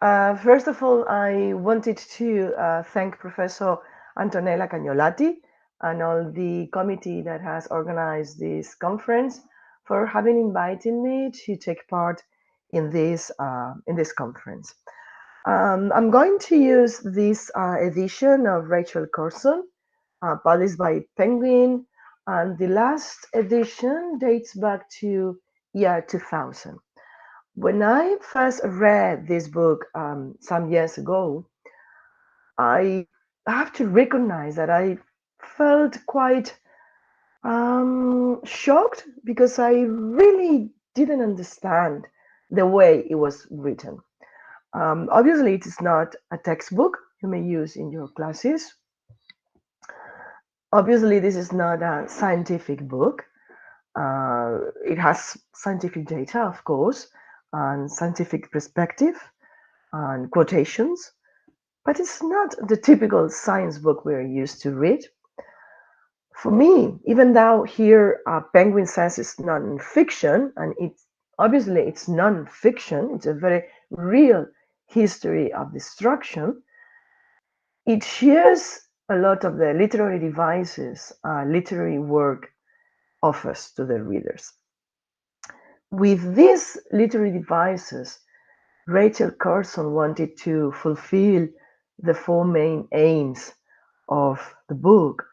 First of all, I wanted to thank Professor Antonella Cagnolati and all the committee that has organized this conference for having invited me to take part in this conference. I'm going to use this edition of Rachel Carson, published by Penguin, and the last edition dates back to year 2000. When I first read this book some years ago, I have to recognize that I felt quite shocked because I really didn't understand the way it was written. Obviously, it is not a textbook you may use in your classes. Obviously, this is not a scientific book. It has scientific data, of course, and scientific perspective and quotations, but it's not the typical science book we're used to read. For me, even though here Penguin says it's non-fiction, and it's non-fiction, it's a very real history of destruction, it shares a lot of the literary devices literary work offers to the readers. With these literary devices, Rachel Carson wanted to fulfill the four main aims of the book.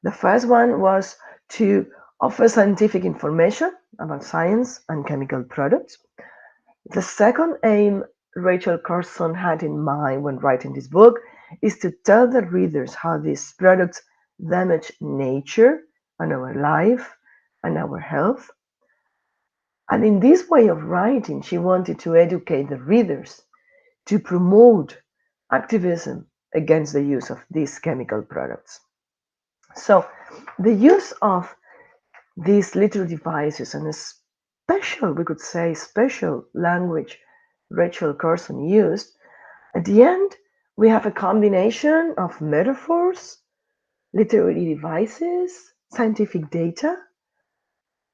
The first one was to offer scientific information about science and chemical products. The second aim Rachel Carson had in mind when writing this book is to tell the readers how these products damage nature and our life and our health. And in this way of writing, she wanted to educate the readers to promote activism against the use of these chemical products. So the use of these little devices and a special, we could say, special language Rachel Carson used, at the end, we have a combination of metaphors, literary devices, scientific data,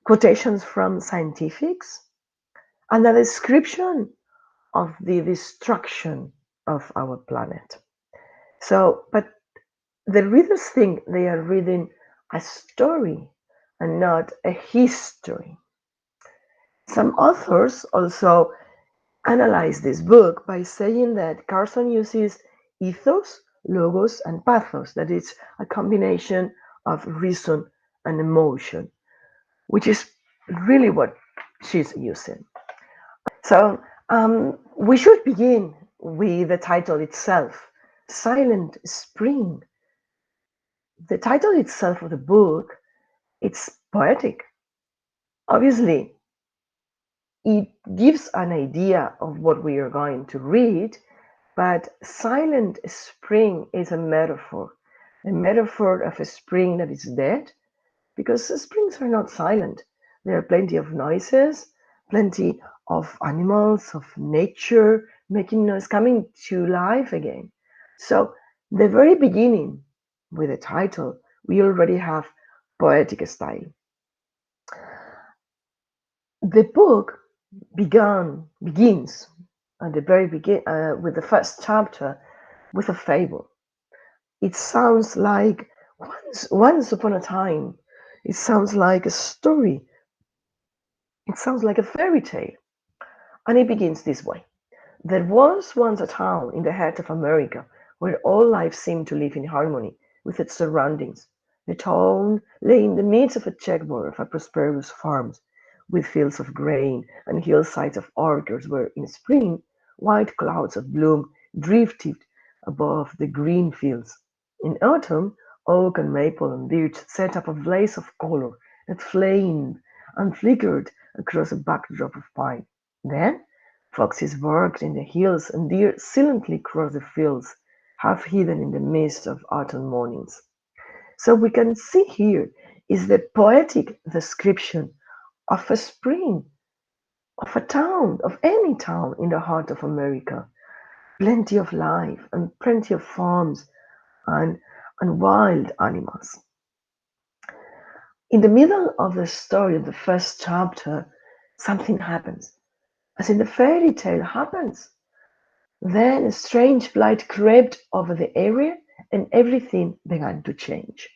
quotations from scientifics, and a description of the destruction of our planet. So, but the readers think they are reading a story and not a history. Some authors also analyze this book by saying that Carson uses ethos, logos, and pathos, that is a combination of reason and emotion, which is really what she's using. So we should begin with the title itself, Silent Spring. The title itself of the book, it's poetic. Obviously, it gives an idea of what we are going to read, but silent spring is a metaphor of a spring that is dead, because springs are not silent. There are plenty of noises, plenty of animals, of nature making noise, coming to life again. So, the very beginning with the title, we already have poetic style. The book begins at the very begin with the first chapter with a fable. It sounds like once upon a time. It sounds like a story. It sounds like a fairy tale. And it begins this way. There was once a town in the heart of America where all life seemed to live in harmony with its surroundings. The town lay in the midst of a checkerboard of prosperous farms, with fields of grain and hillsides of orchards where in spring white clouds of bloom drifted above the green fields. In autumn, oak and maple and birch set up a blaze of color that flamed and flickered across a backdrop of pine. Then foxes barked in the hills and deer silently crossed the fields, half hidden in the mist of autumn mornings. So we can see here is the poetic description of a spring, of a town, of any town in the heart of America. Plenty of life and plenty of farms and, and wild animals. In the middle of the story, of the first chapter, something happens. As in the fairy tale happens. Then a strange light crept over the area and everything began to change.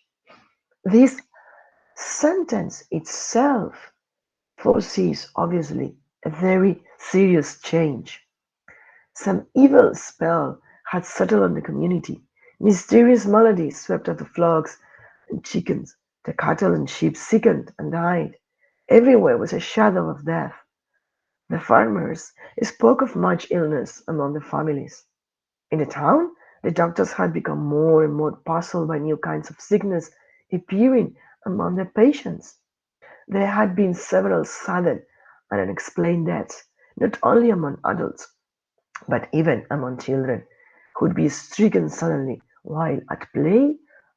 This sentence itself foresees, obviously, a very serious change. Some evil spell had settled on the community. Mysterious maladies swept up the flocks and chickens. The cattle and sheep sickened and died. Everywhere was a shadow of death. The farmers spoke of much illness among the families. In the town, the doctors had become more and more puzzled by new kinds of sickness appearing among the patients. There had been several sudden and unexplained deaths, not only among adults, but even among children, who would be stricken suddenly while at play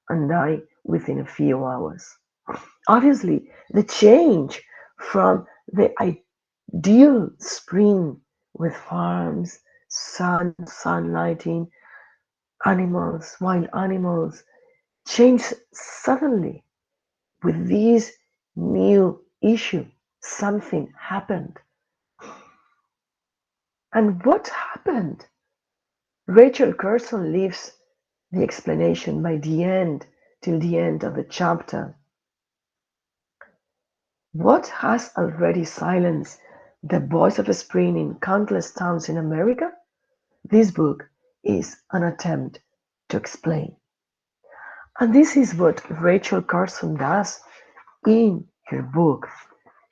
and die within a few hours. Obviously, the change from the ideal spring with farms, sunlighting, animals, wild animals, changed suddenly with this new issue. Something happened. And what happened? Rachel Carson leaves the explanation by the end till the end of the chapter. What has already silenced the voice of spring in countless towns in America? This book is an attempt to explain. And this is what Rachel Carson does in her book.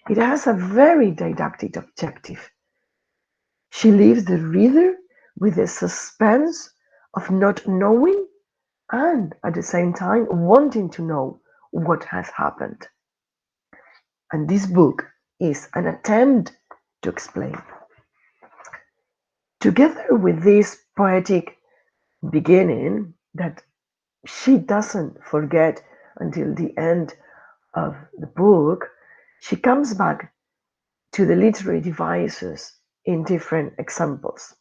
It has a very didactic objective. She leaves the reader with the suspense of not knowing and at the same time wanting to know what has happened. And this book is an attempt to explain. Together with this poetic beginning that she doesn't forget until the end of the book, she comes back to the literary devices in different examples.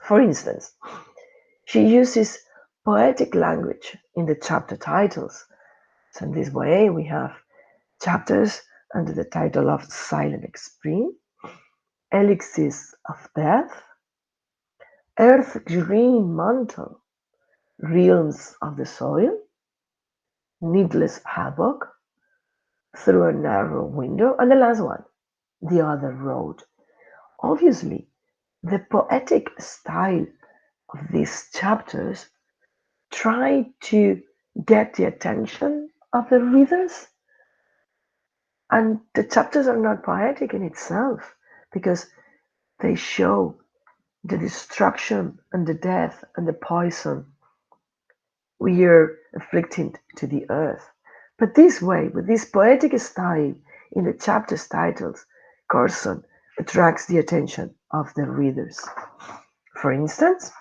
For instance, she uses poetic language in the chapter titles. So in this way, we have chapters under the title of Silent Spring, Elixirs of Death, Earth's Green Mantle, Realms of the Soil, Needless Havoc, Through a Narrow Window, and the last one, The Other Road. Obviously, the poetic style of these chapters try to get the attention of the readers, and the chapters are not poetic in itself because they show the destruction and the death and the poison we are afflicting to the earth. But this way, with this poetic style in the chapter's titles, Carson attracts the attention of the readers. For instance,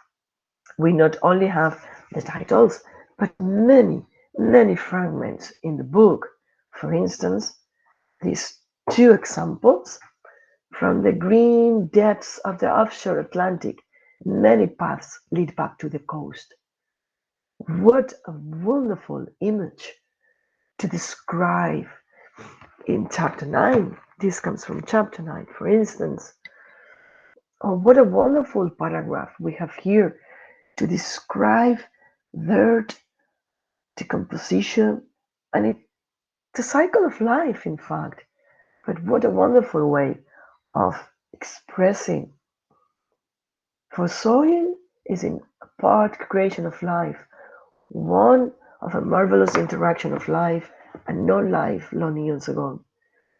we not only have the titles, but many fragments in the book. For instance, these two examples from the green depths of the offshore Atlantic, many paths lead back to the coast. What a wonderful image to describe in chapter 9. This comes from chapter 9, for instance. Oh, what a wonderful paragraph we have here to describe dirt, decomposition, and the cycle of life, in fact. But what a wonderful way of expressing. For soil is in part creation of life, one of a marvelous interaction of life and non-life long eons ago.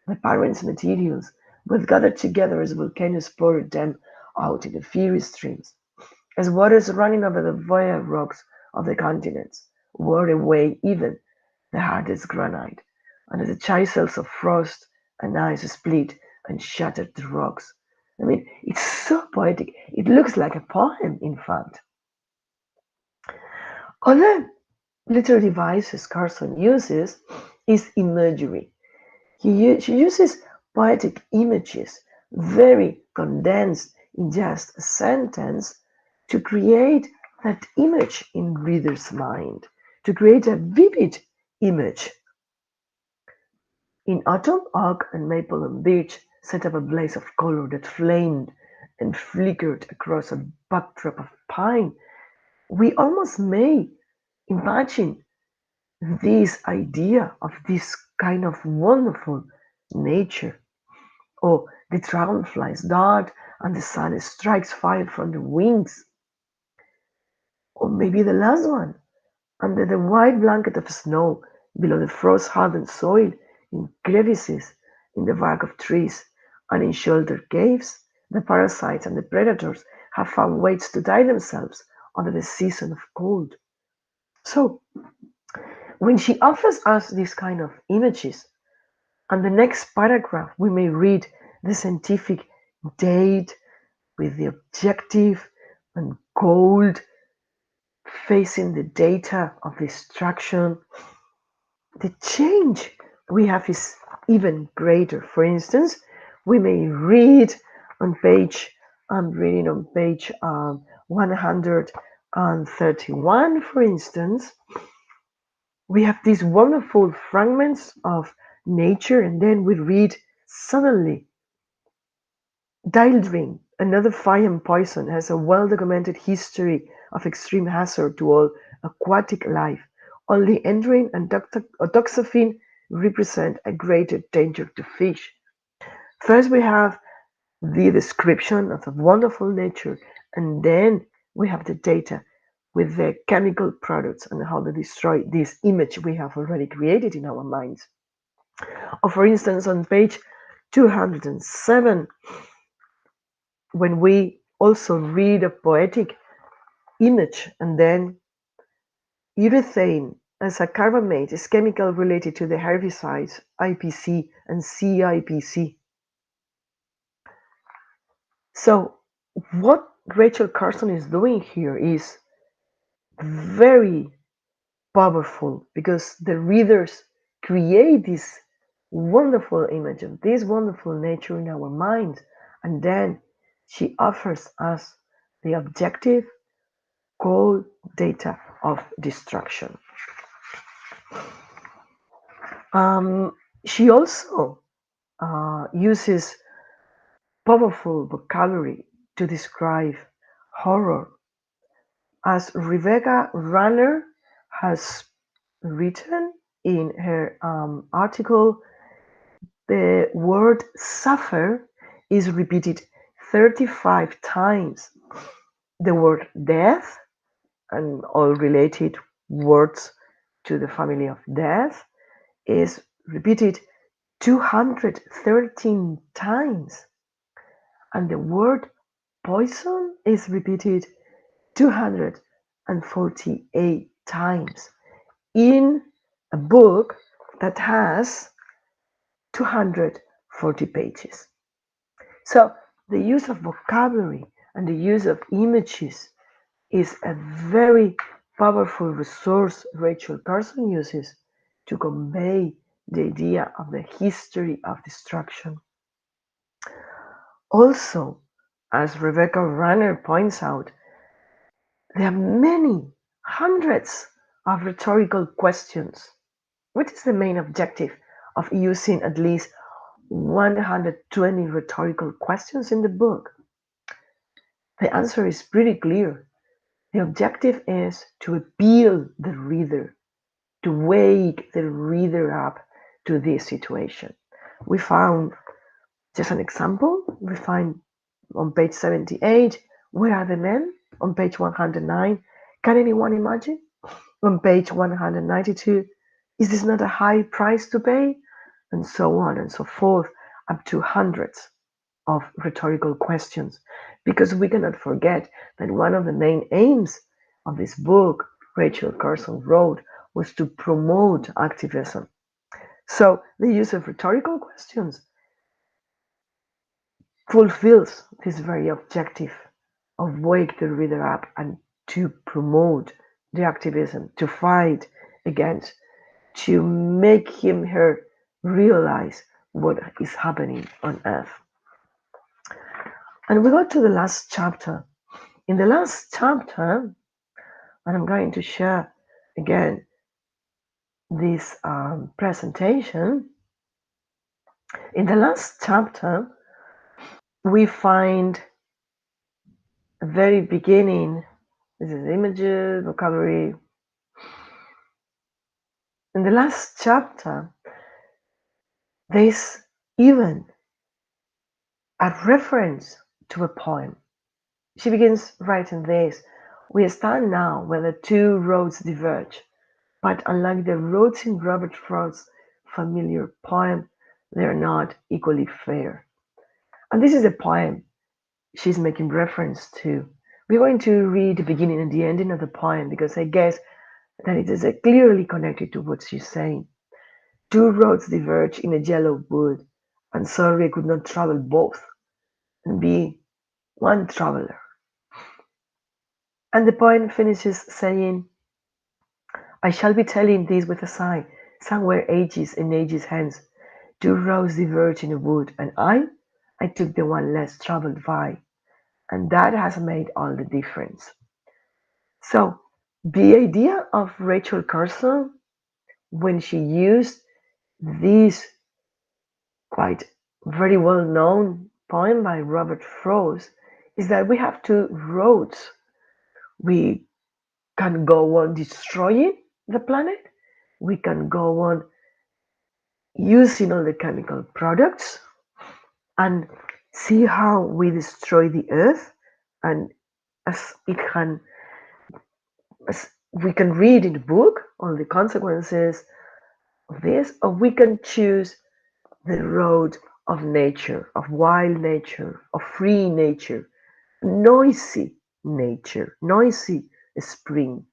The parents' materials were gathered together as volcanoes poured them out in the fiery streams, as waters running over the void rocks of the continents wore away even the hardest granite, and as the chisels of frost and ice split and shattered the rocks. I mean, it's so poetic. It looks like a poem, in fact. Other literary devices Carson uses is imagery. She uses poetic images, very condensed in just a sentence, to create that image in reader's mind, to create a vivid image. In autumn, oak and maple on beach set up a blaze of color that flamed and flickered across a backdrop of pine. We almost may imagine this idea of this kind of wonderful nature. Oh, the dragonflies dart and the sun strikes fire from the wings. Or maybe the last one, under the white blanket of snow, below the frost-hardened soil, in crevices in the bark of trees, and in sheltered caves, the parasites and the predators have found ways to dye themselves under the season of cold. So, when she offers us these kind of images, and the next paragraph we may read the scientific date with the objective and gold facing the data of destruction, the change we have is even greater. For instance, we may read on page, I'm reading on page 131, for instance, we have these wonderful fragments of nature, and then we read suddenly, Dildring, another fire and poison, has a well-documented history of extreme hazard to all aquatic life. Only endrine and doxaphene represent a greater danger to fish. First, we have the description of the wonderful nature, and then we have the data with the chemical products and how they destroy this image we have already created in our minds. Or, for instance, on page 207, when we also read a poetic image, and then urethane as a carbamate is chemical related to the herbicides IPC and CIPC. So what Rachel Carson is doing here is very powerful because the readers create this wonderful image of this wonderful nature in our minds, and then she offers us the objective cold data of destruction. Um, she also uses powerful vocabulary to describe horror. As Rebecca Runner has written in her article, the word suffer is repeated 35 times. The word death and all related words to the family of death is repeated 213 times, and the word poison is repeated 248 times in a book that has 240 pages. So the use of vocabulary and the use of images is a very powerful resource Rachel Carson uses to convey the idea of the history of destruction. Also, as Rebecca Runner points out, there are many, hundreds of rhetorical questions. What is the main objective of using at least 120 rhetorical questions in the book? The answer is pretty clear. The objective is to appeal the reader, to wake the reader up to this situation. We found just an example. We find on page 78, where are the men? On page 109, can anyone imagine? On page 192, is this not a high price to pay? And so on and so forth, up to hundreds of rhetorical questions. Because we cannot forget that one of the main aims of this book Rachel Carson wrote was to promote activism. So the use of rhetorical questions fulfills this very objective of wake the reader up and to promote the activism, to fight against, to make him her realize what is happening on earth. And we go to the last chapter. In the last chapter, and I'm going to share again this presentation. In the last chapter, we find very beginning, this is images, vocabulary. In the last chapter, there's even a reference to a poem. She begins writing this. We stand now where the two roads diverge, but unlike the roads in Robert Frost's familiar poem, they are not equally fair. And this is a poem she's making reference to. We're going to read the beginning and the ending of the poem because I guess that it is clearly connected to what she's saying. Two roads diverge in a yellow wood, and sorry I could not travel both and be one traveler. And the poem finishes saying, I shall be telling this with a sigh, somewhere ages and ages hence. Two roads diverge in a wood, and I took the one less traveled by, and that has made all the difference. So, the idea of Rachel Carson when she used this quite very well known poem by Robert Frost is that we have two roads. We can go on destroying the planet, we can go on using all the chemical products and see how we destroy the earth and as it can as we can read in the book all the consequences of this, or we can choose the road of nature, of wild nature, of free nature, noisy nature, noisy spring.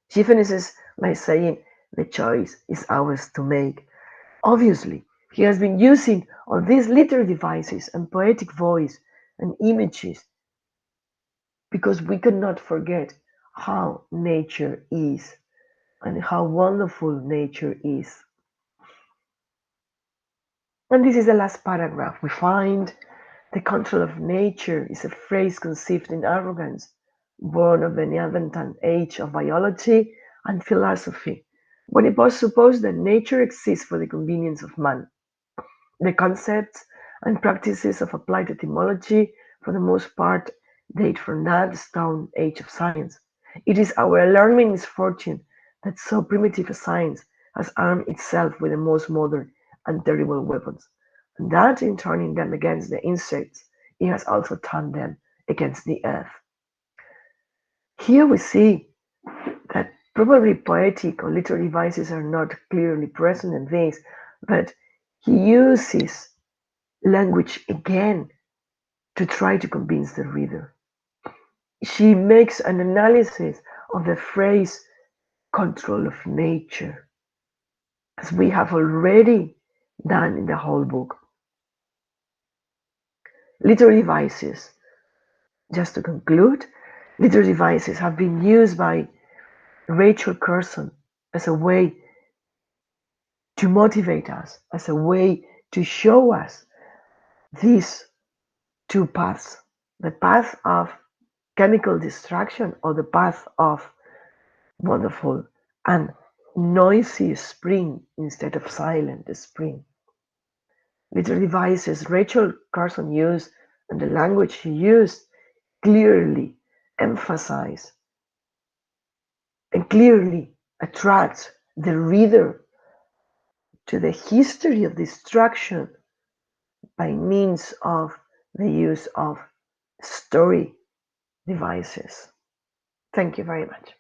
She finishes by saying the choice is ours to make. Obviously, he has been using all these literary devices and poetic voice and images because we cannot forget how nature is and how wonderful nature is. And this is the last paragraph. We find the control of nature is a phrase conceived in arrogance, born of the Neanderthal age of biology and philosophy, when it was supposed that nature exists for the convenience of man. The concepts and practices of applied etymology, for the most part, date from that stone age of science. It is our alarming misfortune that so primitive a science has armed itself with the most modern and terrible weapons, and that in turning them against the insects, it has also turned them against the earth. Here we see that probably poetic or literary devices are not clearly present in this, but he uses language again to try to convince the reader. She makes an analysis of the phrase control of nature, as we have already done in the whole book. Literary devices, just to conclude, literary devices have been used by Rachel Carson as a way to motivate us, as a way to show us these two paths, the path of chemical destruction or the path of wonderful and noisy spring instead of silent spring. Literary devices Rachel Carson used and the language she used clearly emphasize and clearly attract the reader to the history of destruction by means of the use of story devices. Thank you very much.